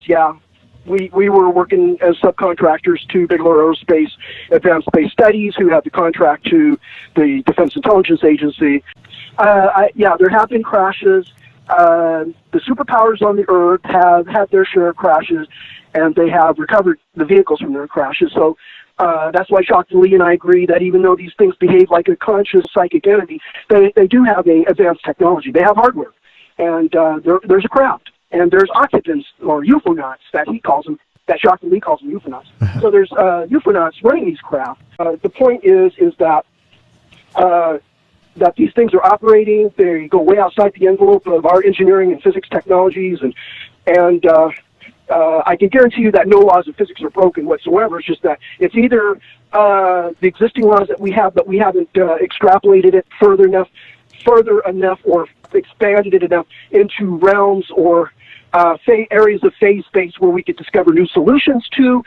yeah. We were working as subcontractors to Bigelow Aerospace Advanced Space Studies, who had the contract to the Defense Intelligence Agency. Yeah, there have been crashes. The superpowers on the Earth have had their share of crashes, and they have recovered the vehicles from their crashes. So that's why Dr. Lee and I agree that even though these things behave like a conscious psychic entity, they do have an advanced technology. They have hardware, and there's a craft. And there's occupants, or UFOnauts, that he calls them, that Dr. Lee calls them UFOnauts. So there's UFOnauts running these craft. The point is that these things are operating. They go way outside the envelope of our engineering and physics technologies, and I can guarantee you that no laws of physics are broken whatsoever. It's just that it's either the existing laws that we have, but we haven't extrapolated it further enough, or expanded it enough into realms or areas of phase space where we could discover new solutions to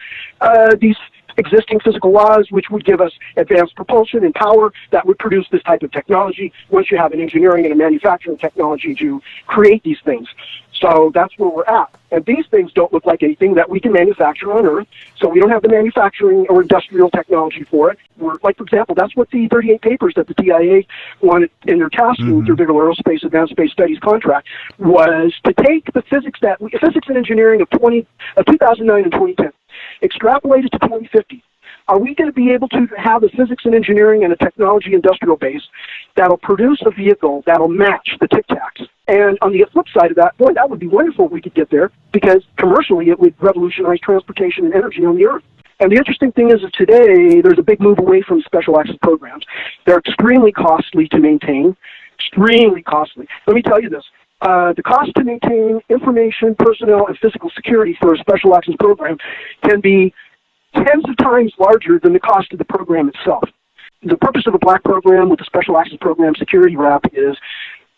these existing physical laws, which would give us advanced propulsion and power that would produce this type of technology once you have an engineering and a manufacturing technology to create these things. So that's where we're at. And these things don't look like anything that we can manufacture on Earth, so we don't have the manufacturing or industrial technology for it. Like, for example, that's what the 38 papers that the TIA wanted in their tasking through Bigelow Aerospace Advanced Space Studies contract was to take the physics and engineering of 2009 and 2010, extrapolate it to 2050. Are we going to be able to have a physics and engineering and a technology industrial base that'll produce a vehicle that'll match the Tic Tacs? And on the flip side of that, boy, that would be wonderful if we could get there, because commercially it would revolutionize transportation and energy on the Earth. And the interesting thing is that today there's a big move away from special access programs. They're extremely costly to maintain, extremely costly. Let me tell you this. The cost to maintain information, personnel, and physical security for a special access program can be tens of times larger than the cost of the program itself. The purpose of a black program with a special access program security wrap is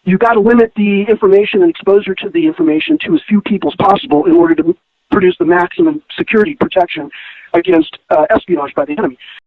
you've got to limit the information and exposure to the information to as few people as possible in order to produce the maximum security protection against espionage by the enemy.